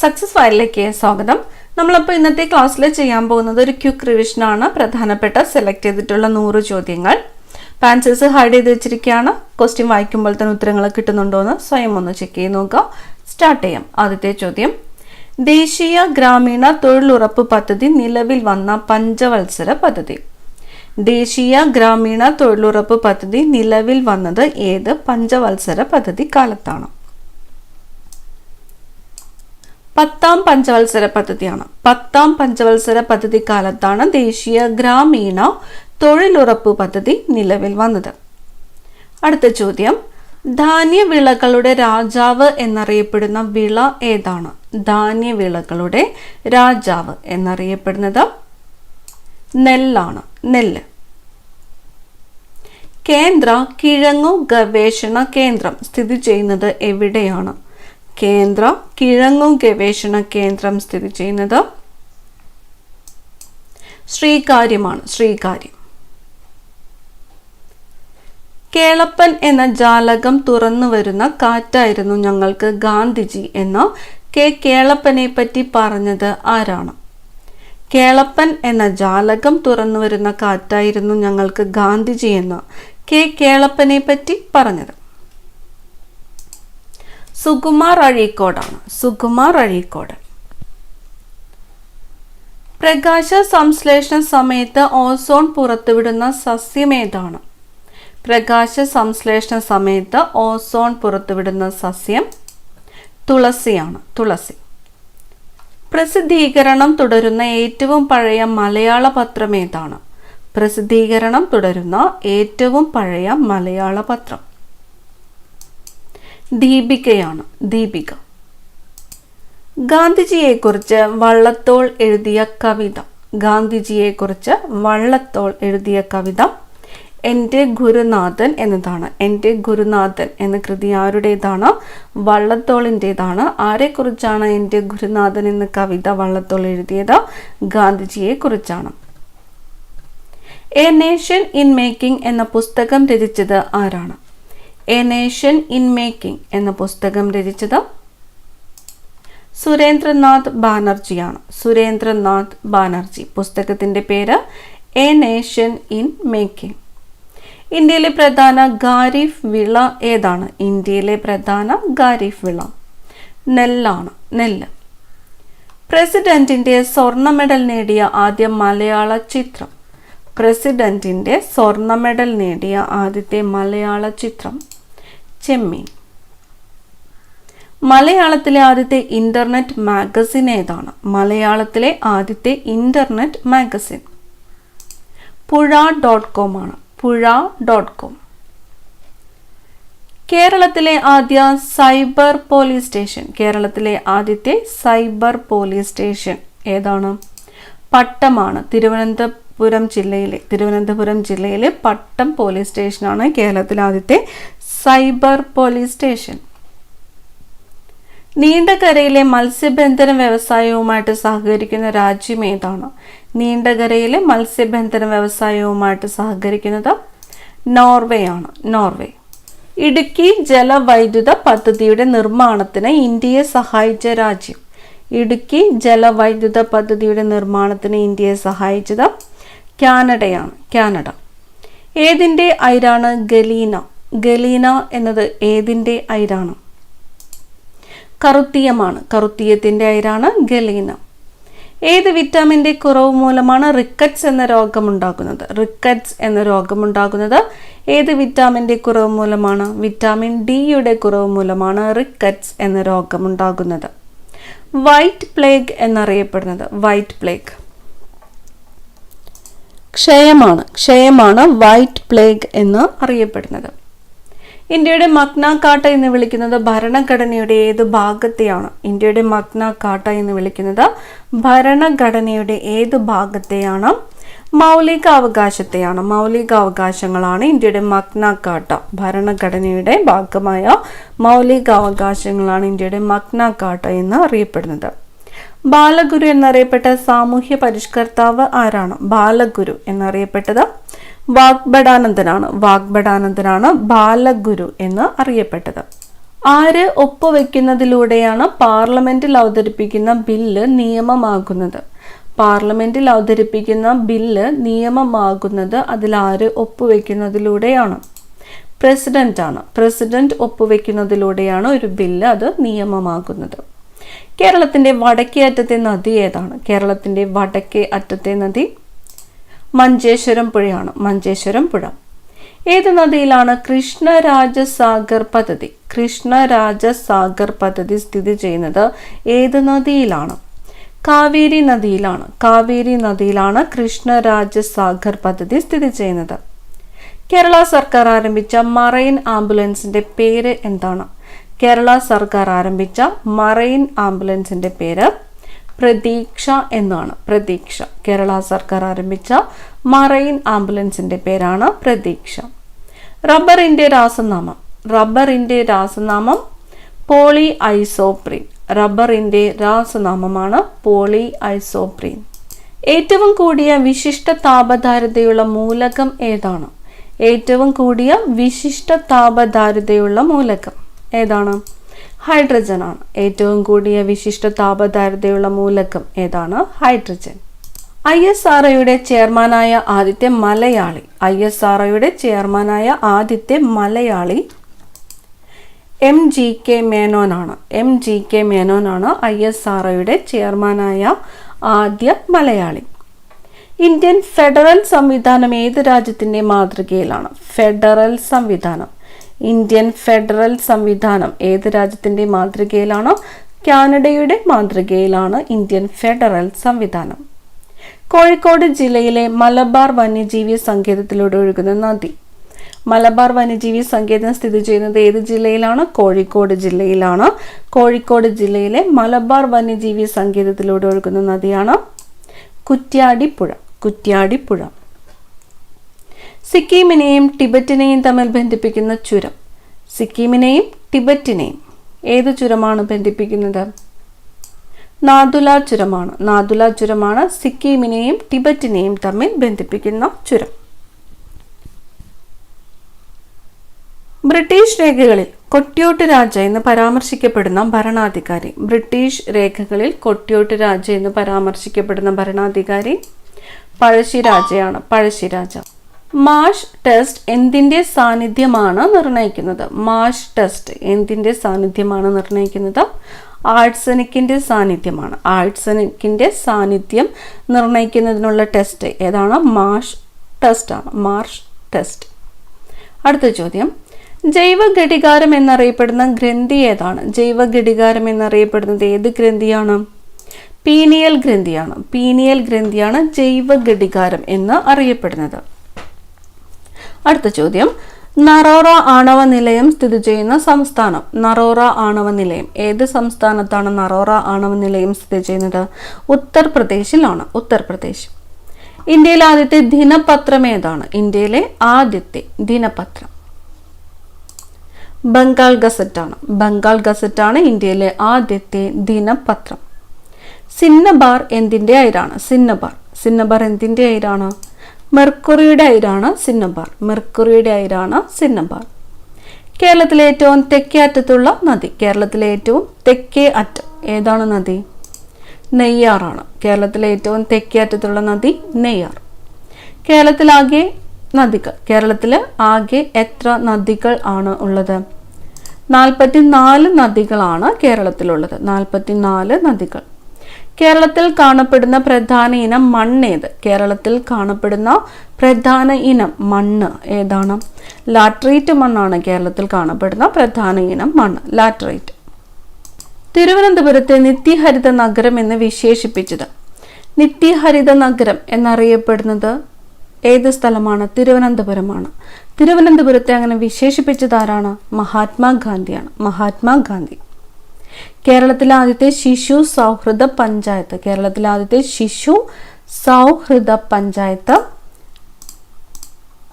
Success ഫയലിലേക്ക് സ്വാഗതം. നമ്മളപ്പോൾ ഇന്നത്തെ ക്ലാസ്സിൽ ചെയ്യാൻ പോകുന്നത് ഒരു ക്വിക്ക് റിവിഷൻ ആണ്. പ്രധാനപ്പെട്ട സെലക്ട് ചെയ്തിട്ടുള്ള 100 ചോദ്യങ്ങൾ. ആൻസേഴ്സ് ഹൈഡ് ചെയ്ത് വെച്ചിരിക്കുകയാണ്. ക്വസ്റ്റ്യൻ വായിക്കുമ്പോൾ തന്നെ ഉത്തരങ്ങൾ കിട്ടുന്നുണ്ടോ എന്ന് സ്വയം ഒന്ന് ചെക്ക് ചെയ്ത് നോക്കുക. സ്റ്റാർട്ട് ചെയ്യാം. ആദ്യത്തെ ചോദ്യം, ദേശീയ ഗ്രാമീണ തൊഴിലുറപ്പ് പദ്ധതി നിലവിൽ വന്ന പഞ്ചവത്സര പദ്ധതി. ദേശീയ ഗ്രാമീണ തൊഴിലുറപ്പ് പദ്ധതി നിലവിൽ വന്നത് ഏത് പഞ്ചവത്സര പദ്ധതി കാലത്താണ്? 10ാം പഞ്ചവത്സര പദ്ധതിയാണ്. 10ാം പഞ്ചവത്സര പദ്ധതി കാലത്താണ് ദേശീയ ഗ്രാമീണ തൊഴിലുറപ്പ് പദ്ധതി നിലവിൽ വന്നത്. അടുത്ത ചോദ്യം, ധാന്യവിളകളുടെ രാജാവ് എന്നറിയപ്പെടുന്ന വിള ഏതാണ്? ധാന്യവിളകളുടെ രാജാവ് എന്നറിയപ്പെടുന്നത് നെല്ലാണ്. നെല്ല്. കേന്ദ്ര കിഴങ്ങു ഗവേഷണ കേന്ദ്രം സ്ഥിതി ചെയ്യുന്നത് എവിടെയാണ്? കേന്ദ്ര കിഴങ്ങു ഗവേഷണ കേന്ദ്രം സ്ഥിതി ചെയ്യുന്നത് ശ്രീകാര്യമാണ്. ശ്രീകാര്യം. കേളപ്പൻ എന്ന ജാലകം തുറന്നു വരുന്ന കാറ്റായിരുന്നു ഞങ്ങൾക്ക് ഗാന്ധിജി എന്ന കെ കേളപ്പനെ പറ്റി പറഞ്ഞത് ആരാണ്? കേളപ്പൻ എന്ന ജാലകം തുറന്നു വരുന്ന കാറ്റായിരുന്നു ഞങ്ങൾക്ക് ഗാന്ധിജി എന്ന കെ കേളപ്പനെ പറ്റി പറഞ്ഞത് സുകുമാർ അഴീക്കോടാണ്. സുകുമാർ അഴീക്കോട്. പ്രകാശ സംശ്ലേഷണ സമയത്ത് ഓസോൺ പുറത്തുവിടുന്ന സസ്യം ഏതാണ്? പ്രകാശ സംശ്ലേഷണ സമയത്ത് ഓസോൺ പുറത്തുവിടുന്ന സസ്യം തുളസിയാണ്. തുളസി. പ്രസിദ്ധീകരണം തുടരുന്ന ഏറ്റവും പഴയ മലയാള പത്രം ഏതാണ്? പ്രസിദ്ധീകരണം തുടരുന്ന ഏറ്റവും പഴയ മലയാള പത്രം ദീപികയാണ്. ദീപിക. ഗാന്ധിജിയെക്കുറിച്ച് വള്ളത്തോൾ എഴുതിയ കവിത. ഗാന്ധിജിയെക്കുറിച്ച് വള്ളത്തോൾ എഴുതിയ കവിത എൻ്റെ ഗുരുനാഥൻ എന്നതാണ്. എൻ്റെ ഗുരുനാഥൻ എന്ന കൃതി ആരുടേതാണ്? വള്ളത്തോളിൻ്റെതാണ്. ആരെക്കുറിച്ചാണ് എൻ്റെ ഗുരുനാഥൻ എന്ന കവിത വള്ളത്തോൾ എഴുതിയത്? ഗാന്ധിജിയെക്കുറിച്ചാണ്. എ നേഷൻ ഇൻ മേക്കിംഗ് എന്ന പുസ്തകം രചിച്ചത് ആരാണ്? എ നേഷൻ ഇൻ മേക്കിംഗ് എന്ന പുസ്തകം രചിച്ചത് സുരേന്ദ്രനാഥ് ബാനർജിയാണ്. സുരേന്ദ്രനാഥ് ബാനർജി. പുസ്തകത്തിൻ്റെ പേര് എ നേഷൻ ഇൻ മേക്കിംഗ്. ഇന്ത്യയിലെ പ്രധാന ഖാരിഫ് വിള ഏതാണ്? ഇന്ത്യയിലെ പ്രധാന ഖാരിഫ് വിള നെല്ലാണ്. നെല്ല്. പ്രസിഡന്റിന്റെ സ്വർണ്ണ മെഡൽ നേടിയ ആദ്യ മലയാള ചിത്രം. പ്രസിഡന്റിന്റെ സ്വർണ്ണ മെഡൽ നേടിയ ആദ്യത്തെ മലയാള ചിത്രം ചെമ്മീൻ. മലയാളത്തിലെ ആദ്യത്തെ ഇന്റർനെറ്റ് മാഗസിൻ ഏതാണ്? മലയാളത്തിലെ ആദ്യത്തെ ഇന്റർനെറ്റ് മാഗസിൻ പുഴ.com ആണ്. പുഴ.com. കേരളത്തിലെ ആദ്യ സൈബർ പോലീസ് സ്റ്റേഷൻ. കേരളത്തിലെ ആദ്യത്തെ സൈബർ പോലീസ് സ്റ്റേഷൻ ഏതാണ്? പട്ടമാണ്. തിരുവനന്തപുരം ജില്ലയിലെ പട്ടം പോലീസ് സ്റ്റേഷനാണ് കേരളത്തിലെ ആദ്യത്തെ സൈബർ പോലീസ് സ്റ്റേഷൻ. നീണ്ടകരയിലെ മത്സ്യബന്ധന വ്യവസായവുമായിട്ട് സഹകരിക്കുന്ന രാജ്യം ഏതാണ്? നീണ്ടകരയിലെ മത്സ്യബന്ധന വ്യവസായവുമായിട്ട് സഹകരിക്കുന്നത് നോർവേ ആണ്. നോർവേ. ഇടുക്കി ജലവൈദ്യുത പദ്ധതിയുടെ നിർമ്മാണത്തിന് ഇന്ത്യയെ സഹായിച്ച രാജ്യം. ഇടുക്കി ജലവൈദ്യുത പദ്ധതിയുടെ നിർമ്മാണത്തിന് ഇന്ത്യയെ സഹായിച്ചത് കാനഡയാണ്. കാനഡ. ഏതിൻ്റെ അയിരാണ് ഗലീന? ഗലീന എന്നത് ഏതിൻ്റെ അയിരാണ്? കറുത്തീയമാണ്. കറുത്തീയത്തിൻ്റെ അയിരാണ് ഗലീന. ഏത് വിറ്റാമിൻ്റെ കുറവ് മൂലമാണ് റിക്കറ്റ്സ് എന്ന രോഗമുണ്ടാകുന്നത്? റിക്കറ്റ്സ് എന്ന രോഗമുണ്ടാകുന്നത് ഏത് വിറ്റാമിൻ്റെ കുറവ് മൂലമാണ്? വിറ്റാമിൻ ഡിയുടെ കുറവ് മൂലമാണ് റിക്കറ്റ്സ് എന്ന രോഗമുണ്ടാകുന്നത്. വൈറ്റ് പ്ലേഗ് എന്നറിയപ്പെടുന്നത്. വൈറ്റ് പ്ലേഗ് ക്ഷയമാണ്. ക്ഷയമാണ് വൈറ്റ് പ്ലേഗ് എന്ന് അറിയപ്പെടുന്നത്. ഇന്ത്യയുടെ മഗ്ന കാർട്ട എന്ന് വിളിക്കുന്നത് ഭരണഘടനയുടെ ഏത് ഭാഗത്തെയാണ്? ഇന്ത്യയുടെ മഗ്ന കാർട്ട എന്ന് വിളിക്കുന്നത് ഭരണഘടനയുടെ ഏത് ഭാഗത്തെയാണ്? മൗലികാവകാശത്തെയാണ്. മൗലികാവകാശങ്ങളാണ് ഇന്ത്യയുടെ മഗ്ന കാർട്ട. ഭരണഘടനയുടെ ഭാഗമായ മൗലികാവകാശങ്ങളാണ് ഇന്ത്യയുടെ മഗ്ന കാർട്ട എന്ന് അറിയപ്പെടുന്നത്. ബാലഗുരു എന്നറിയപ്പെട്ട സാമൂഹ്യ പരിഷ്കർത്താവ് ആരാണ്? ബാലഗുരു എന്നറിയപ്പെട്ടത് വാഗ്ഭടാനന്ദനാണ്. വാഗ്ഭടാനന്ദനാണ് ബാലഗുരു എന്ന് അറിയപ്പെട്ടത്. ആര് ഒപ്പുവെക്കുന്നതിലൂടെയാണ് പാർലമെന്റിൽ അവതരിപ്പിക്കുന്ന ബില്ല് നിയമമാകുന്നത്? പാർലമെന്റിൽ അവതരിപ്പിക്കുന്ന ബില്ല് നിയമമാകുന്നത് അതിലാര് ഒപ്പുവെക്കുന്നതിലൂടെയാണ്? പ്രസിഡന്റ് ആണ്. പ്രസിഡന്റ് ഒപ്പുവെക്കുന്നതിലൂടെയാണ് ഒരു ബില്ല് അത് നിയമമാകുന്നത്. കേരളത്തിന്റെ വടക്കേ അറ്റത്തെ നദി ഏതാണ്? കേരളത്തിന്റെ വടക്കേ അറ്റത്തെ നദി മഞ്ചേശ്വരം പുഴയാണ്. മഞ്ചേശ്വരം പുഴ. ഏത് നദിയിലാണ് കൃഷ്ണരാജസാഗർ പദ്ധതി? കൃഷ്ണരാജസാഗർ പദ്ധതി സ്ഥിതി ചെയ്യുന്നത് ഏത് നദിയിലാണ്? കാവേരി നദിയിലാണ്. കാവേരി നദിയിലാണ് കൃഷ്ണരാജസാഗർ പദ്ധതി സ്ഥിതി ചെയ്യുന്നത്. കേരള സർക്കാർ ആരംഭിച്ച മറൈൻ ആംബുലൻസിന്റെ പേര് എന്താണ്? കേരള സർക്കാർ ആരംഭിച്ച മറൈൻ ആംബുലൻസിന്റെ പേര് പ്രതീക്ഷ എന്നാണ്. പ്രതീക്ഷ. കേരള സർക്കാർ ആരംഭിച്ച മറൈൻ ആംബുലൻസിന്റെ പേരാണ് പ്രതീക്ഷ. റബ്ബറിന്റെ രാസനാമം. റബ്ബറിന്റെ രാസനാമം പോളി ഐസോപ്രീൻ. റബ്ബറിന്റെ രാസനാമമാണ് പോളി ഐസോപ്രീൻ. ഏറ്റവും കൂടിയ വിശിഷ്ട താപധാരിതയുള്ള മൂലകം ഏതാണ്? ഏറ്റവും കൂടിയ വിശിഷ്ട താപധാരിതയുള്ള മൂലകം ഏതാണ്? ഹൈഡ്രജൻ ആണ്. ഏറ്റവും കൂടിയ വിശിഷ്ട താപധാരിതയുള്ള മൂലകം ഏതാണ്? ഹൈഡ്രജൻ. ISROയുടെ ചെയർമാനായ ആദ്യത്തെ മലയാളി. ISROയുടെ ചെയർമാനായ ആദ്യത്തെ മലയാളി MGK മേനോനാണ്. MGK മേനോനാണ് ISROയുടെ ചെയർമാനായ ആദ്യ മലയാളി. ഇന്ത്യൻ ഫെഡറൽ സംവിധാനം ഏത് രാജ്യത്തിന്റെ മാതൃകയിലാണ്? ഫെഡറൽ സംവിധാനം. ഇന്ത്യൻ ഫെഡറൽ സംവിധാനം ഏത് രാജ്യത്തിന്റെ മാതൃകയിലാണ്? കാനഡയുടെ മാതൃകയിലാണ് ഇന്ത്യൻ ഫെഡറൽ സംവിധാനം. കോഴിക്കോട് ജില്ലയിലെ മലബാർ വന്യജീവി സങ്കേതത്തിലൂടെ ഒഴുകുന്ന നദി. മലബാർ വന്യജീവി സങ്കേതം സ്ഥിതി ചെയ്യുന്നത് ഏത് ജില്ലയിലാണ്? കോഴിക്കോട് ജില്ലയിലാണ്. കോഴിക്കോട് ജില്ലയിലെ മലബാർ വന്യജീവി സങ്കേതത്തിലൂടെ ഒഴുകുന്ന നദിയാണ് കുറ്റ്യാടിപ്പുഴ. കുറ്റ്യാടിപ്പുഴ. സിക്കിമിനെയും ടിബറ്റിനെയും തമ്മിൽ ബന്ധിപ്പിക്കുന്ന ചുരം. സിക്കിമിനെയും ടിബറ്റിനെയും ഏത് ചുരമാണ് ബന്ധിപ്പിക്കുന്നത്? നാഥുല ചുരമാണ്. നാഥുല ചുരമാണ് സിക്കിമിനെയും ടിബറ്റിനെയും തമ്മിൽ ബന്ധിപ്പിക്കുന്ന ചുരം. ബ്രിട്ടീഷ് രേഖകളിൽ കൊട്ടിയോട്ട് രാജ എന്ന് പരാമർശിക്കപ്പെടുന്ന ഭരണാധികാരി. ബ്രിട്ടീഷ് രേഖകളിൽ കൊട്ടിയോട്ട് രാജ എന്ന് പരാമർശിക്കപ്പെടുന്ന ഭരണാധികാരി പഴശ്ശിരാജയാണ്. പഴശ്ശിരാജ. മാഷ് ടെസ്റ്റ് എന്തിന്റെ സാന്നിധ്യമാണ് നിർണ്ണയിക്കുന്നത്? മാഷ് ടെസ്റ്റ് എന്തിന്റെ സാന്നിധ്യമാണ് നിർണ്ണയിക്കുന്നത്? ആഴ്സനിക്കിന്റെ സാന്നിധ്യമാണ്. ആഴ്സനിക്കിന്റെ സാന്നിധ്യം നിർണ്ണയിക്കുന്നതിനുള്ള ടെസ്റ്റ് ഏതാണ്? മാഷ് ടെസ്റ്റ് ആണ്. മാഷ് ടെസ്റ്റ്. അടുത്ത ചോദ്യം, ജൈവ ഘടികാരം എന്നറിയപ്പെടുന്ന ഗ്രന്ഥി ഏതാണ്? ജൈവ ഘടികാരം എന്നറിയപ്പെടുന്നത് ഏത് ഗ്രന്ഥിയാണ്? പീനിയൽ ഗ്രന്ഥിയാണ്. പീനിയൽ ഗ്രന്ഥിയാണ് ജൈവ ഘടികാരം എന്ന് അറിയപ്പെടുന്നത്. അടുത്ത ചോദ്യം, നറോറ ആണവ നിലയം സ്ഥിതി ചെയ്യുന്ന സംസ്ഥാനം. നറോറ ആണവ നിലയം ഏത് സംസ്ഥാനത്താണ് നറോറ ആണവ നിലയം സ്ഥിതി ചെയ്യുന്നത്? ഉത്തർപ്രദേശിലാണ്. ഉത്തർപ്രദേശ്. ഇന്ത്യയിലെ ആദ്യത്തെ ദിനപത്രം ഏതാണ്? ഇന്ത്യയിലെ ആദ്യത്തെ ദിനപത്രം ബംഗാൾ ഗസറ്റ് ആണ്. ബംഗാൾ ഗസറ്റ് ആണ് ഇന്ത്യയിലെ ആദ്യത്തെ ദിനപത്രം. സിന്നബാർ എന്തിന്റെ അയിരാണ്? സിന്നബാർ. സിന്നബാർ എന്തിന്റെ അയിരാണ്? മെർക്കുറിയുടെ അയിരാണ് സിന്നബാർ. മെർക്കുറിയുടെ അയിരാണ് സിന്നബാർ. കേരളത്തിലെ ഏറ്റവും തെക്കേ അറ്റത്തുള്ള നദി. കേരളത്തിലെ ഏറ്റവും തെക്കേ അറ്റം ഏതാണ് നദി? നെയ്യാറാണ്. കേരളത്തിലെ ഏറ്റവും തെക്കേ അറ്റത്തുള്ള നദി നെയ്യാർ. കേരളത്തിലാകെ നദികൾ. കേരളത്തിൽ ആകെ എത്ര നദികൾ ആണ് ഉള്ളത്? 44 നദികളാണ് കേരളത്തിലുള്ളത്. 44 നദികൾ. കേരളത്തിൽ കാണപ്പെടുന്ന പ്രധാന ഇനം മണ്ണേത്? കേരളത്തിൽ കാണപ്പെടുന്ന പ്രധാന ഇനം മണ്ണ് ഏതാണ്? ലാറ്ററൈറ്റ് മണ്ണാണ് കേരളത്തിൽ കാണപ്പെടുന്ന പ്രധാന ഇനം മണ്ണ്. ലാറ്ററൈറ്റ്. തിരുവനന്തപുരത്തെ നിത്യഹരിത നഗരം എന്ന് വിശേഷിപ്പിച്ചത്. നിത്യഹരിത നഗരം എന്നറിയപ്പെടുന്നത് ഏത് സ്ഥലമാണ്? തിരുവനന്തപുരമാണ്. തിരുവനന്തപുരത്തെ അങ്ങനെ വിശേഷിപ്പിച്ചത് ആരാണ്? മഹാത്മാഗാന്ധിയാണ്. മഹാത്മാഗാന്ധി. കേരളത്തിലെ ആദ്യത്തെ ശിശു സൗഹൃദ പഞ്ചായത്ത്. കേരളത്തിലെ ആദ്യത്തെ ശിശു സൗഹൃദ പഞ്ചായത്ത്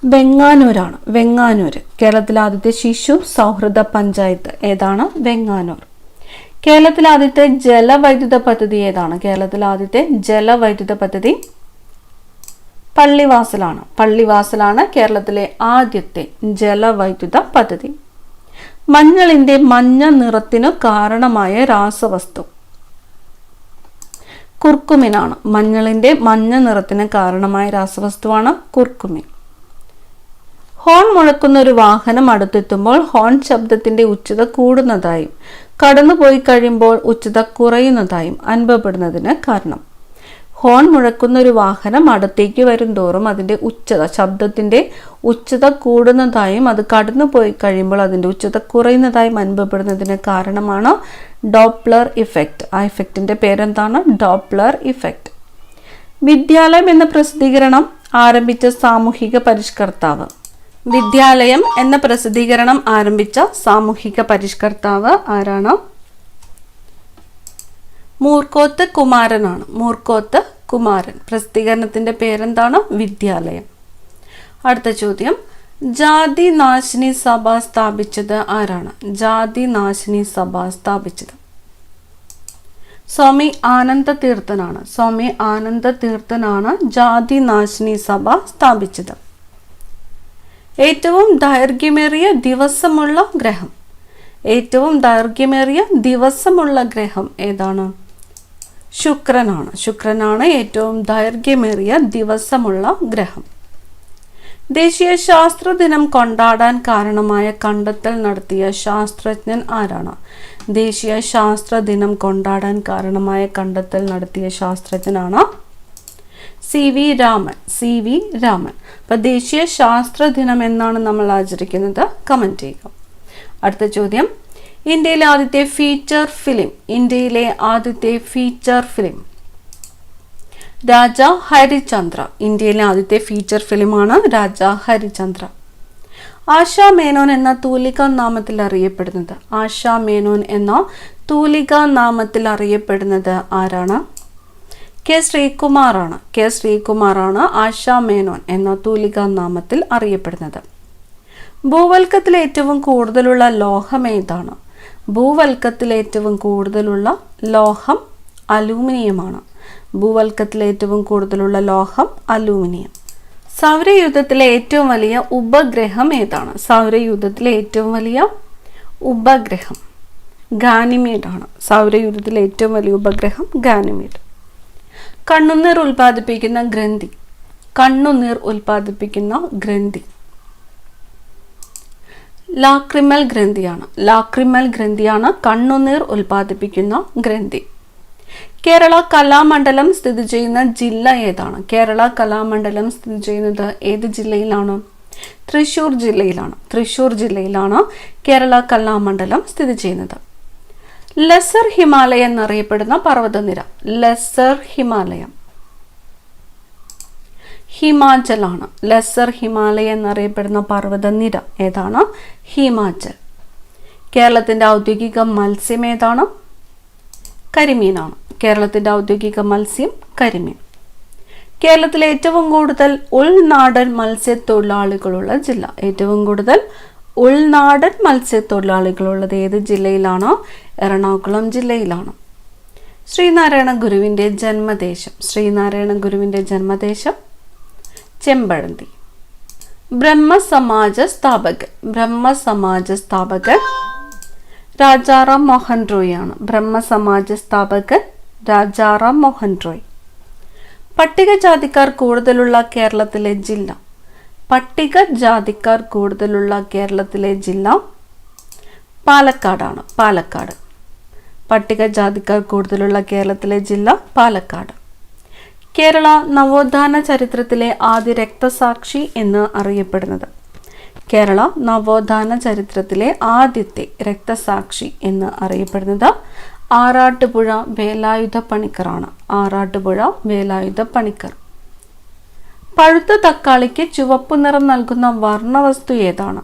വെങ്ങാനൂരാണ്. വെങ്ങാനൂർ. കേരളത്തിലെ ആദ്യത്തെ ശിശു സൗഹൃദ പഞ്ചായത്ത് ഏതാണ്? വെങ്ങാനൂർ. കേരളത്തിലെ ആദ്യത്തെ ജലവൈദ്യുത പദ്ധതി ഏതാണ്? കേരളത്തിലെ ആദ്യത്തെ ജലവൈദ്യുത പദ്ധതി പള്ളിവാസലാണ്. പള്ളിവാസലാണ് കേരളത്തിലെ ആദ്യത്തെ ജലവൈദ്യുത പദ്ധതി. മഞ്ഞളിന്റെ മഞ്ഞ നിറത്തിനു കാരണമായ രാസവസ്തു? കുർക്കുമിനാണ്. മഞ്ഞളിന്റെ മഞ്ഞ നിറത്തിന് കാരണമായ രാസവസ്തുവാണ് കുർക്കുമിൻ. ഹോൺ മുഴക്കുന്ന ഒരു വാഹനം അടുത്തെത്തുമ്പോൾ ഹോൺ ശബ്ദത്തിന്റെ ഉച്ചത കൂടുന്നതായും കടന്നുപോയി കഴിയുമ്പോൾ ഉച്ചത കുറയുന്നതായും അനുഭവപ്പെടുന്നതിന് കാരണം? ഹോൺ മുഴക്കുന്ന ഒരു വാഹനം അടുത്തേക്ക് വരും തോറും അതിന്റെ ശബ്ദത്തിന്റെ ഉച്ചത കൂടുന്നതായും അത് കടന്നുപോയി കഴിയുമ്പോൾ അതിന്റെ ഉച്ചത കുറയുന്നതായും അനുഭവപ്പെടുന്നതിന് കാരണമാണ് ഡോപ്ലർ ഇഫക്റ്റ്. ആ ഇഫക്റ്റിന്റെ പേരെന്താണ്? Doppler effect. വിദ്യാലയം എന്ന പ്രസിദ്ധീകരണം ആരംഭിച്ച സാമൂഹിക പരിഷ്കർത്താവ്? വിദ്യാലയം എന്ന പ്രസിദ്ധീകരണം ആരംഭിച്ച സാമൂഹിക പരിഷ്കർത്താവ് ആരാണ്? മൂർക്കോത്ത് കുമാരനാണ്. മൂർക്കോത്ത് കുമാരൻ. പ്രസിദ്ധീകരണത്തിന്റെ പേരെന്താണ്? വിദ്യാലയം. അടുത്ത ചോദ്യം, ജാതി നാശിനി സഭ സ്ഥാപിച്ചത് ആരാണ്? ജാതി നാശിനി സഭ സ്ഥാപിച്ചത് സ്വാമി ആനന്ദ തീർത്ഥനാണ്. സ്വാമി ആനന്ദ തീർത്ഥനാണ് ജാതി നാശിനി സഭ സ്ഥാപിച്ചത്. ഏറ്റവും ദൈർഘ്യമേറിയ ദിവസമുള്ള ഗ്രഹം? ഏറ്റവും ദൈർഘ്യമേറിയ ദിവസമുള്ള ഗ്രഹം ഏതാണ്? ശുക്രനാണ്. ശുക്രനാണ് ഏറ്റവും ദൈർഘ്യമേറിയ ദിവസമുള്ള ഗ്രഹം. ദേശീയ ശാസ്ത്ര ദിനം കൊണ്ടാടാൻ കാരണമായ കണ്ടെത്തൽ നടത്തിയ ശാസ്ത്രജ്ഞൻ ആരാണ്? ദേശീയ ശാസ്ത്ര ദിനം കൊണ്ടാടാൻ കാരണമായ കണ്ടെത്തൽ നടത്തിയ ശാസ്ത്രജ്ഞനാണ് CV രാമൻ. CV രാമൻ. അപ്പൊ ദേശീയ ശാസ്ത്ര ദിനം എന്നാണ് നമ്മൾ ആചരിക്കുന്നത്? കമന്റ് ചെയ്യുക. അടുത്ത ചോദ്യം, ഇന്ത്യയിലെ ആദ്യത്തെ ഫീച്ചർ ഫിലിം? ഇന്ത്യയിലെ ആദ്യത്തെ ഫീച്ചർ ഫിലിം രാജ ഹരിചന്ദ്ര. ഇന്ത്യയിലെ ആദ്യത്തെ ഫീച്ചർ ഫിലിമാണ് രാജ ഹരിചന്ദ്ര. ആശാ മേനോൻ എന്ന തൂലികാ നാമത്തിൽ അറിയപ്പെടുന്നത്? ആശാ മേനോൻ എന്ന തൂലികാ നാമത്തിൽ അറിയപ്പെടുന്നത് ആരാണ്? കെ ശ്രീകുമാറാണ്. കെ ശ്രീകുമാറാണ് ആശാ മേനോൻ എന്ന തൂലികാ നാമത്തിൽ അറിയപ്പെടുന്നത്. ഭൂവൽക്കത്തിൽ ഏറ്റവും കൂടുതലുള്ള ലോഹം ഏതാണ്? ഭൂവൽക്കത്തിൽ ഏറ്റവും കൂടുതലുള്ള ലോഹം അലൂമിനിയമാണ്. ഭൂവൽക്കത്തിൽ ഏറ്റവും കൂടുതലുള്ള ലോഹം അലൂമിനിയം. സൗരയൂഥത്തിലെ ഏറ്റവും വലിയ ഉപഗ്രഹം ഏതാണ്? സൗരയൂഥത്തിലെ ഏറ്റവും വലിയ ഉപഗ്രഹം ഗാനിമീഡ് ആണ്. സൗരയൂഥത്തിലെ ഏറ്റവും വലിയ ഉപഗ്രഹം ഗാനിമീഡ്. കണ്ണുനീർ ഉൽപ്പാദിപ്പിക്കുന്ന ഗ്രന്ഥി? കണ്ണുനീർ ഉൽപ്പാദിപ്പിക്കുന്ന ഗ്രന്ഥി ലാക്രിമൽ ഗ്രന്ഥിയാണ്. ലാക്രിമൽ ഗ്രന്ഥിയാണ് കണ്ണുനീർ ഉൽപ്പാദിപ്പിക്കുന്ന ഗ്രന്ഥി. കേരള കലാമണ്ഡലം സ്ഥിതി ചെയ്യുന്ന ജില്ല ഏതാണ്? കേരള കലാമണ്ഡലം സ്ഥിതി ചെയ്യുന്നത് ഏത് ജില്ലയിലാണ്? തൃശ്ശൂർ ജില്ലയിലാണ്. തൃശ്ശൂർ ജില്ലയിലാണ് കേരള കലാമണ്ഡലം സ്ഥിതി ചെയ്യുന്നത്. ലെസർ ഹിമാലയ എന്നറിയപ്പെടുന്ന പർവ്വതനിര? ലെസർ ഹിമാലയം ഹിമാചലാണ്. ലെസർ ഹിമാലയ എന്നറിയപ്പെടുന്ന പർവ്വതനിര ഏതാണ്? ഹിമാചൽ. കേരളത്തിന്റെ ഔദ്യോഗിക മത്സ്യം ഏതാണ്? കരിമീനാണ്. കേരളത്തിന്റെ ഔദ്യോഗിക മത്സ്യം കരിമീൻ. കേരളത്തിലെ ഏറ്റവും കൂടുതൽ ഉൾനാടൻ മത്സ്യത്തൊഴിലാളികളുള്ള ജില്ല? ഏറ്റവും കൂടുതൽ ഉൾനാടൻ മത്സ്യത്തൊഴിലാളികളുള്ളത് ഏത് ജില്ലയിലാണ്? എറണാകുളം ജില്ലയിലാണ്. ശ്രീനാരായണ ഗുരുവിന്റെ ജന്മദേശം? ശ്രീനാരായണ ഗുരുവിന്റെ ജന്മദേശം ചെമ്പഴന്തി. ബ്രഹ്മസമാജ സ്ഥാപകൻ? ബ്രഹ്മസമാജ സ്ഥാപകൻ രാജാറാം മോഹൻ റോയ് ആണ്. ബ്രഹ്മസമാജ സ്ഥാപകൻ രാജാറാം മോഹൻ റോയ്. പട്ടികജാതിക്കാർ കൂടുതലുള്ള കേരളത്തിലെ ജില്ല? പട്ടികജാതിക്കാർ കൂടുതലുള്ള കേരളത്തിലെ ജില്ല പാലക്കാടാണ്. പാലക്കാട്. പട്ടികജാതിക്കാർ കൂടുതലുള്ള കേരളത്തിലെ ജില്ല പാലക്കാട്. കേരള നവോത്ഥാന ചരിത്രത്തിലെ ആദ്യ രക്തസാക്ഷി എന്ന് അറിയപ്പെടുന്നത്? കേരള നവോത്ഥാന ചരിത്രത്തിലെ ആദ്യത്തെ രക്തസാക്ഷി എന്ന് അറിയപ്പെടുന്നത് ആറാട്ടുപുഴ വേലായുധ പണിക്കറാണ്. ആറാട്ടുപുഴ വേലായുധ പണിക്കർ. പഴുത്ത തക്കാളിക്ക് ചുവപ്പ് നിറം നൽകുന്ന വർണ്ണവസ്തു ഏതാണ്?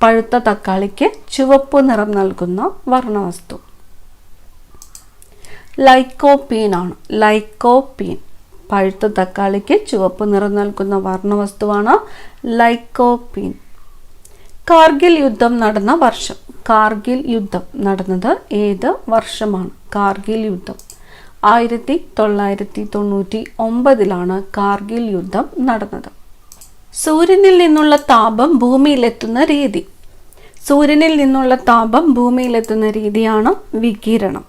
പഴുത്ത തക്കാളിക്ക് ചുവപ്പ് നിറം നൽകുന്ന വർണ്ണവസ്തു ലൈക്കോപീൻ ആണ്. ലൈക്കോപീൻ. പഴുത്ത തക്കാളിക്ക് ചുവപ്പ് നിറം നൽകുന്ന വർണ്ണവസ്തുവാണ് ലൈക്കോപീൻ. കാർഗിൽ യുദ്ധം നടന്ന വർഷം? കാർഗിൽ യുദ്ധം നടന്നത് ഏത് വർഷമാണ്? കാർഗിൽ യുദ്ധം 1999 കാർഗിൽ യുദ്ധം നടന്നത്. സൂര്യനിൽ നിന്നുള്ള താപം ഭൂമിയിലെത്തുന്ന രീതി? സൂര്യനിൽ നിന്നുള്ള താപം ഭൂമിയിലെത്തുന്ന രീതിയാണ് വികിരണം.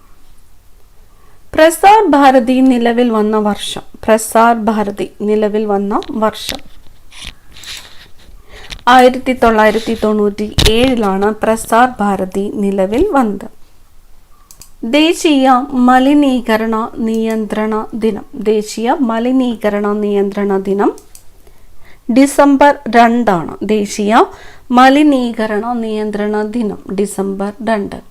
പ്രസാർ ഭാരതി നിലവിൽ വന്ന വർഷം. പ്രസാർ ഭാരതി നിലവിൽ വന്ന വർഷം 1997 പ്രസാർ ഭാരതി നിലവിൽ വന്നത്. ദേശീയ മലിനീകരണ നിയന്ത്രണ ദിനം. ദേശീയ മലിനീകരണ നിയന്ത്രണ ദിനം ഡിസംബർ 2. ദേശീയ മലിനീകരണ നിയന്ത്രണ ദിനം ഡിസംബർ 2.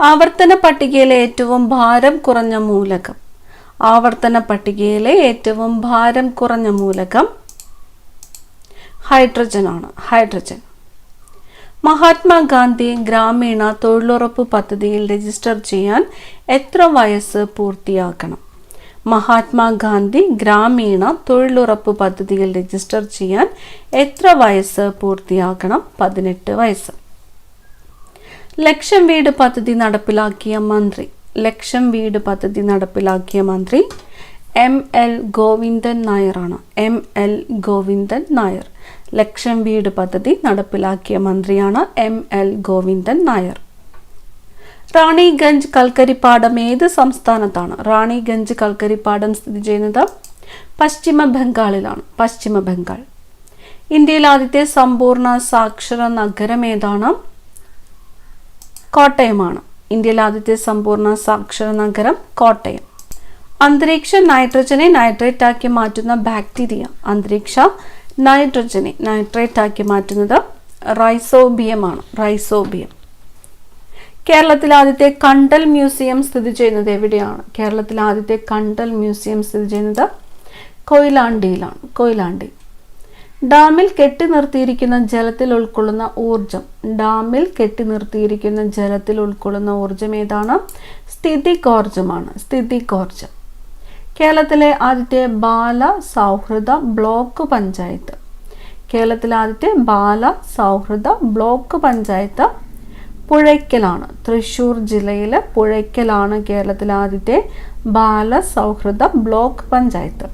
ആവർത്തന പട്ടികയിലെ ഏറ്റവും ഭാരം കുറഞ്ഞ മൂലകം. ആവർത്തന പട്ടികയിലെ ഏറ്റവും ഭാരം കുറഞ്ഞ മൂലകം ഹൈഡ്രജൻ ആണ്. ഹൈഡ്രജൻ. മഹാത്മാഗാന്ധി ഗ്രാമീണ തൊഴിലുറപ്പ് പദ്ധതിയിൽ രജിസ്റ്റർ ചെയ്യാൻ എത്ര വയസ്സ് പൂർത്തിയാക്കണം? മഹാത്മാഗാന്ധി ഗ്രാമീണ തൊഴിലുറപ്പ് പദ്ധതിയിൽ രജിസ്റ്റർ ചെയ്യാൻ എത്ര വയസ്സ് പൂർത്തിയാക്കണം? 18 വയസ്സ്. ലക്ഷം വീട് പദ്ധതി നടപ്പിലാക്കിയ മന്ത്രി. ലക്ഷം വീട് പദ്ധതി നടപ്പിലാക്കിയ മന്ത്രി ML ഗോവിന്ദൻ നായരാണ്. ML ഗോവിന്ദൻ നായർ. ലക്ഷം വീട് പദ്ധതി നടപ്പിലാക്കിയ മന്ത്രിയാണ് ML ഗോവിന്ദൻ നായർ. റാണിഗഞ്ച് കൽക്കരിപ്പാടം ഏത് സംസ്ഥാനത്താണ്? റാണിഗഞ്ച് കൽക്കരിപ്പാടം സ്ഥിതി ചെയ്യുന്നത് പശ്ചിമ ബംഗാളിലാണ്. പശ്ചിമ ബംഗാൾ. ഇന്ത്യയിൽ ആദ്യത്തെ സമ്പൂർണ്ണ സാക്ഷര നഗരം ഏതാണ്? കോട്ടയമാണ്. ഇന്ത്യയിൽ ആദ്യത്തെ സമ്പൂർണ്ണ സാക്ഷര നഗരം കോട്ടയം. അന്തരീക്ഷ നൈട്രജനെ നൈട്രേറ്റ് ആക്കി മാറ്റുന്ന ബാക്ടീരിയ. അന്തരീക്ഷ നൈട്രജനെ നൈട്രേറ്റ് ആക്കി മാറ്റുന്നത് റൈസോബിയമാണ്. റൈസോബിയം. കേരളത്തിലെ ആദ്യത്തെ കണ്ടൽ മ്യൂസിയം സ്ഥിതി ചെയ്യുന്നത് എവിടെയാണ്? കേരളത്തിലെ ആദ്യത്തെ കണ്ടൽ മ്യൂസിയം സ്ഥിതി ചെയ്യുന്നത് കൊയിലാണ്ടിയിലാണ്. കൊയിലാണ്ടി. ഡാമിൽ കെട്ടി നിർത്തിയിരിക്കുന്ന ജലത്തിൽ ഉൾക്കൊള്ളുന്ന ഊർജം. ഡാമിൽ കെട്ടി നിർത്തിയിരിക്കുന്ന ജലത്തിൽ ഉൾക്കൊള്ളുന്ന ഊർജം ഏതാണ്? സ്ഥിതികോർജമാണ്. സ്ഥിതികോർജം. കേരളത്തിലെ ആദ്യത്തെ ബാല സൗഹൃദ ബ്ലോക്ക് പഞ്ചായത്ത്. കേരളത്തിലെ ആദ്യത്തെ ബാല സൗഹൃദ ബ്ലോക്ക് പഞ്ചായത്ത് പുഴയ്ക്കലാണ്. തൃശ്ശൂർ ജില്ലയിലെ പുഴയ്ക്കലാണ് കേരളത്തിലെ ആദ്യത്തെ ബാല സൗഹൃദ ബ്ലോക്ക് പഞ്ചായത്ത്.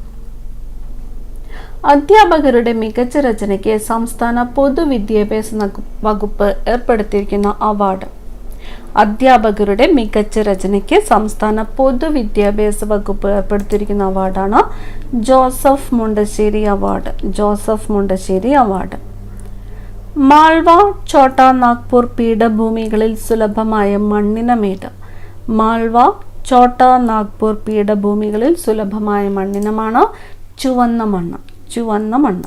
അധ്യാപകരുടെ മികച്ച രചനയ്ക്ക് സംസ്ഥാന പൊതുവിദ്യാഭ്യാസ വകുപ്പ് ഏർപ്പെടുത്തിയിരിക്കുന്ന അവാർഡ്. അധ്യാപകരുടെ മികച്ച രചനയ്ക്ക് സംസ്ഥാന പൊതുവിദ്യാഭ്യാസ വകുപ്പ് ഏർപ്പെടുത്തിയിരിക്കുന്ന അവാർഡാണ് ജോസഫ് മുണ്ടശ്ശേരി അവാർഡ്. ജോസഫ് മുണ്ടശ്ശേരി അവാർഡ്. മാൾവ ഛോട്ടാ നാഗ്പൂർ പീഠഭൂമികളിൽ സുലഭമായ മണ്ണിനമേത്? മാൾവ ഛോട്ടാ നാഗ്പൂർ പീഠഭൂമികളിൽ സുലഭമായ മണ്ണിനമാണ് ചുവന്ന മണ്ണ്. ചുവന്ന മണ്ണ്.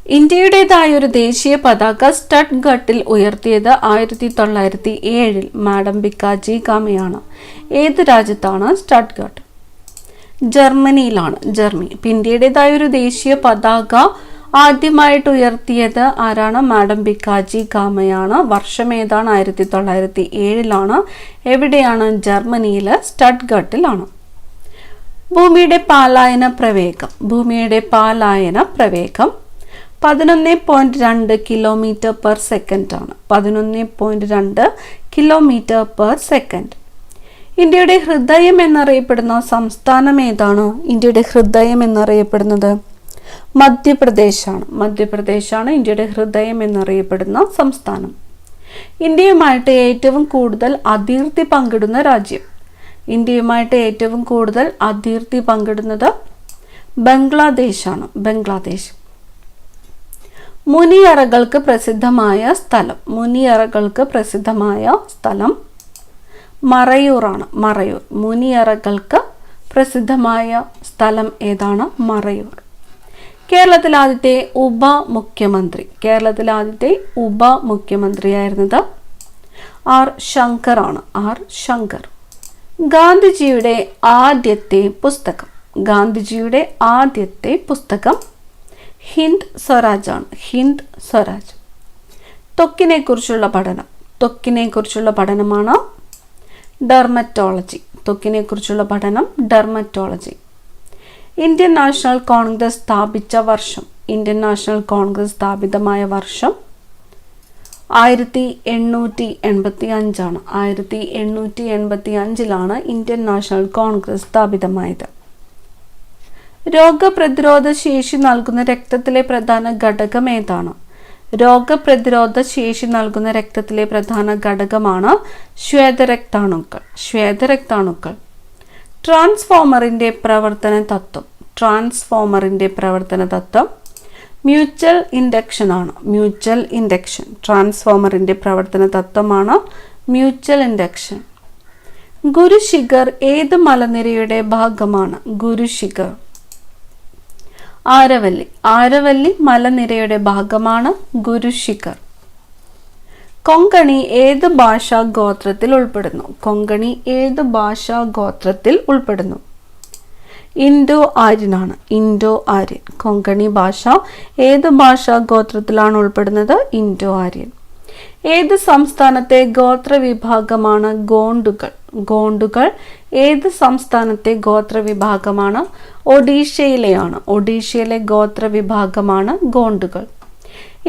ഇന്ത്യയുടേതായ ഒരു ദേശീയ പതാക സ്റ്റഡ്ഗട്ടിൽ ഉയർത്തിയത് 1907 മാഡം ബിക്കാജി കാമയാണ്. ഏത് രാജ്യത്താണ് സ്റ്റഡ്ഗട്ട്? ജർമ്മനിയിലാണ്. ജർമ്മനി. ഇന്ത്യയുടേതായ ഒരു ദേശീയ പതാക ആദ്യമായിട്ട് ഉയർത്തിയത് ആരാണ്? മാഡം ബിക്കാജി കാമയാണ്. വർഷം ഏതാണ്? 1907. എവിടെയാണ്? ജർമ്മനിയിൽ സ്റ്റഡ്ഗട്ടിലാണ്. ഭൂമിയുടെ പാലായന പ്രവേഗം. ഭൂമിയുടെ പാലായന പ്രവേഗം 11.2 കിലോമീറ്റർ പെർ സെക്കൻഡ് ആണ്. 11.2 കിലോമീറ്റർ പെർ സെക്കൻഡ്. ഇന്ത്യയുടെ ഹൃദയം എന്നറിയപ്പെടുന്ന സംസ്ഥാനം ഏതാണ്? ഇന്ത്യയുടെ ഹൃദയം എന്നറിയപ്പെടുന്നത് മധ്യപ്രദേശാണ്. മധ്യപ്രദേശാണ് ഇന്ത്യയുടെ ഹൃദയം എന്നറിയപ്പെടുന്ന സംസ്ഥാനം. ഇന്ത്യയുമായിട്ട് ഏറ്റവും കൂടുതൽ അതിർത്തി പങ്കിടുന്ന രാജ്യം. ഇന്ത്യയുമായിട്ട് ഏറ്റവും കൂടുതൽ അതിർത്തി പങ്കിടുന്നത് ബംഗ്ലാദേശാണ്. ബംഗ്ലാദേശ്. മുനിയറകൾക്ക് പ്രസിദ്ധമായ സ്ഥലം. മുനിയറകൾക്ക് പ്രസിദ്ധമായ സ്ഥലം മറയൂറാണ്. മറയൂർ. മുനിയറകൾക്ക് പ്രസിദ്ധമായ സ്ഥലം ഏതാണ്? മറയൂർ. കേരളത്തിലെ ആദ്യത്തെ ഉപമുഖ്യമന്ത്രി. കേരളത്തിലെ ആദ്യത്തെ ഉപമുഖ്യമന്ത്രിയായിരുന്നത് ആർ ശങ്കർ ആണ്. ആർ ശങ്കർ. ഗാന്ധിജിയുടെ ആദ്യത്തെ പുസ്തകം. ഗാന്ധിജിയുടെ ആദ്യത്തെ പുസ്തകം ഹിന്ദ് സ്വരാജ് ആണ്. ഹിന്ദ് സ്വരാജ്. ത്വക്കിനെ കുറിച്ചുള്ള പഠനം. ത്വക്കിനെ കുറിച്ചുള്ള പഠനമാണ് ഡെർമറ്റോളജി. ത്വക്കിനെ കുറിച്ചുള്ള പഠനം ഡെർമറ്റോളജി. ഇന്ത്യൻ നാഷണൽ കോൺഗ്രസ് സ്ഥാപിച്ച വർഷം. ഇന്ത്യൻ നാഷണൽ കോൺഗ്രസ് സ്ഥാപിതമായ വർഷം 1885 ആണ്. 1885 ഇന്ത്യൻ നാഷണൽ കോൺഗ്രസ് സ്ഥാപിതമായത്. രോഗപ്രതിരോധ ശേഷി നൽകുന്ന രക്തത്തിലെ പ്രധാന ഘടകം ഏതാണ്? രോഗപ്രതിരോധ ശേഷി നൽകുന്ന രക്തത്തിലെ പ്രധാന ഘടകമാണ് ശ്വേതരക്താണുക്കൾ. ട്രാൻസ്ഫോമറിന്റെ പ്രവർത്തന തത്വം മ്യൂച്വൽ ഇൻഡക്ഷൻ ആണ്. ട്രാൻസ്ഫോമറിന്റെ പ്രവർത്തന തത്വമാണ് മ്യൂച്വൽ ഇൻഡക്ഷൻ. ഗുരുശിഖർ ഏത് മലനിരയുടെ ഭാഗമാണ്? ഗുരുശിഖർ ആരവല്ലി മലനിരയുടെ ഭാഗമാണ് ഗുരുശിഖർ. കൊങ്കണി ഏത് ഭാഷാ ഗോത്രത്തിൽ ഉൾപ്പെടുന്നു? ഇൻഡോ ആര്യൻ. കൊങ്കണി ഭാഷ ഏത് ഭാഷാ ഗോത്രത്തിലാണ് ഉൾപ്പെടുന്നത്? ഇൻഡോ ആര്യൻ. ഏത് സംസ്ഥാനത്തെ ഗോത്രവിഭാഗമാണ് ഗോണ്ടുകൾ? ഏത് സംസ്ഥാനത്തെ ഗോത്രവിഭാഗമാണ്? ഒഡീഷയിലെ ഗോത്രവിഭാഗമാണ് ഗോണ്ടുകൾ.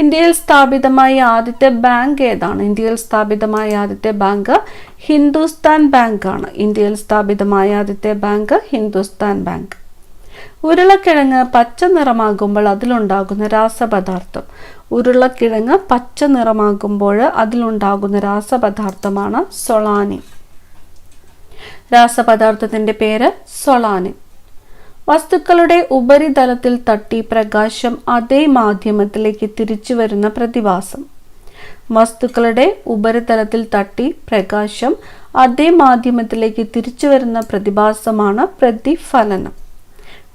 ഇന്ത്യയിൽ സ്ഥാപിതമായ ആദ്യത്തെ ബാങ്ക് ഏതാണ്? ഹിന്ദുസ്ഥാൻ ബാങ്ക്. ഉരുളക്കിഴങ്ങ് പച്ച നിറമാകുമ്പോൾ അതിലുണ്ടാകുന്ന രാസപദാർത്ഥമാണ് സൊളാനിൻ. രാസപദാർത്ഥത്തിന്റെ പേര് സൊളാനിൻ. വസ്തുക്കളുടെ ഉപരിതലത്തിൽ തട്ടി പ്രകാശം അതേ മാധ്യമത്തിലേക്ക് തിരിച്ചു വരുന്ന പ്രതിഭാസം. പ്രതിഭാസമാണ്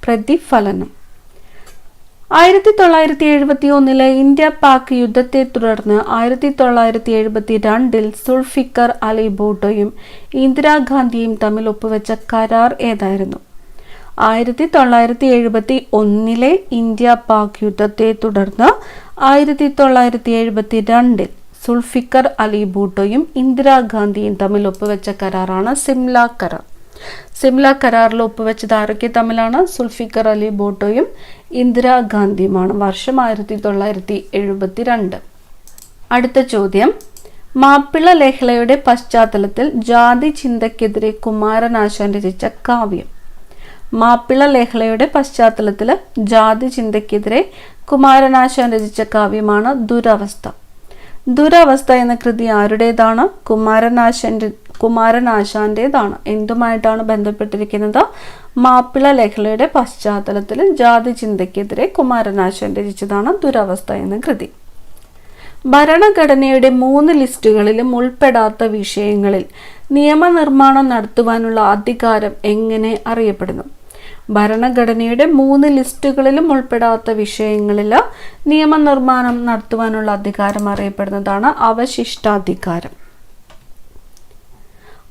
പ്രതിഫലനം. 1971 ഇന്ത്യ പാക് യുദ്ധത്തെ തുടർന്ന് 1972 സുൾഫിക്കർ അലി ഭൂട്ടോയും ഇന്ദിരാഗാന്ധിയും തമ്മിൽ ഒപ്പുവെച്ച കരാർ ഏതായിരുന്നു? 1971 ഇന്ത്യ പാക് യുദ്ധത്തെ തുടർന്ന് 1972 സുൾഫിക്കർ അലി ഭൂട്ടോയും ഇന്ദിരാഗാന്ധിയും തമ്മിൽ ഒപ്പുവെച്ച കരാറാണ് സിംല കരാർ. സിംല കരാറിൽ ഒപ്പുവെച്ചത് ആരൊക്കെ തമ്മിലാണ്? സുൾഫിക്കർ അലി ഭൂട്ടോയും ഇന്ദിരാഗാന്ധിയുമാണ്. വർഷം 1972. അടുത്ത ചോദ്യം, മാപ്പിള ലഹളയുടെ പശ്ചാത്തലത്തിൽ ജാതി ചിന്തയ്ക്കെതിരെ കുമാരനാശാൻ രചിച്ച കാവ്യം. കുമാരനാശാൻ രചിച്ച കാവ്യമാണ് ദുരവസ്ഥ എന്ന കൃതി ആരുടേതാണ്? കുമാരനാശാന്റേതാണ്. എന്തുമായിട്ടാണ് ബന്ധപ്പെട്ടിരിക്കുന്നത്? മാപ്പിള ലഹളയുടെ പശ്ചാത്തലത്തിൽ ജാതി ചിന്തയ്ക്കെതിരെ കുമാരനാശാൻ രചിച്ചതാണ് ദുരവസ്ഥ എന്ന കൃതി. ഭരണഘടനയുടെ 3 ലിസ്റ്റുകളിലും ഉൾപ്പെടാത്ത വിഷയങ്ങളിൽ നിയമനിർമ്മാണം നടത്തുവാനുള്ള അധികാരം എങ്ങനെ അറിയപ്പെടുന്നു? ഭരണഘടനയുടെ 3 ലിസ്റ്റുകളിലും ഉൾപ്പെടാത്ത വിഷയങ്ങളിൽ നിയമനിർമ്മാണം നടത്തുവാനുള്ള അധികാരം അറിയപ്പെടുന്നതാണ് അവശിഷ്ടാധികാരം.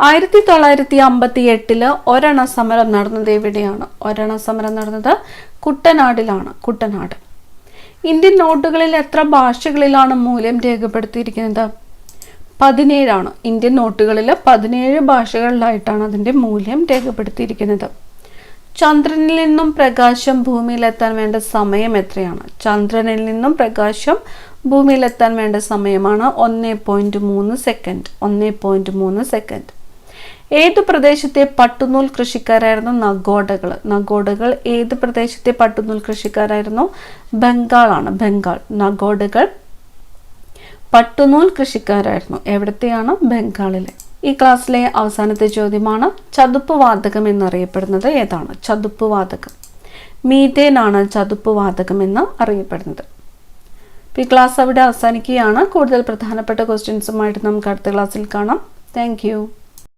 1958 ഒരെണ്ണ സമരം നടന്നത് എവിടെയാണ്? കുട്ടനാട്. ഇന്ത്യൻ നോട്ടുകളിൽ എത്ര ഭാഷകളിലാണ് മൂല്യം രേഖപ്പെടുത്തിയിരിക്കുന്നത്? 17 ഇന്ത്യൻ നോട്ടുകളിൽ 17 ഭാഷകളിലായിട്ടാണ് അതിൻ്റെ മൂല്യം രേഖപ്പെടുത്തിയിരിക്കുന്നത്. ചന്ദ്രനിൽ നിന്നും പ്രകാശം ഭൂമിയിലെത്താൻ വേണ്ട സമയം എത്രയാണ്? ചന്ദ്രനിൽ നിന്നും പ്രകാശം ഭൂമിയിലെത്താൻ വേണ്ട സമയമാണ് 1.3 സെക്കൻഡ്. ഏതു പ്രദേശത്തെ പട്ടുനൂൽ കൃഷിക്കാരായിരുന്നു നഗോഡകൾ? ഏത് പ്രദേശത്തെ പട്ടുനൂൽ കൃഷിക്കാരായിരുന്നു? ബംഗാൾ. നഗോഡകൾ പട്ടുനൂൽ കൃഷിക്കാരായിരുന്നു. എവിടത്തെയാണ്? ബംഗാളിലെ. ഈ ക്ലാസ്സിലെ അവസാനത്തെ ചോദ്യമാണ്, ചതുപ്പ് വാതകം എന്നറിയപ്പെടുന്നത് ഏതാണ്? മീഥേൻ ആണ് ചതുപ്പ് വാതകം എന്ന് അറിയപ്പെടുന്നത്. ഈ ക്ലാസ് അവിടെ അവസാനിക്കുകയാണ്. കൂടുതൽ പ്രധാനപ്പെട്ട ക്വസ്റ്റ്യൻസുമായിട്ട് നമുക്ക് അടുത്ത ക്ലാസ്സിൽ കാണാം. Thank you.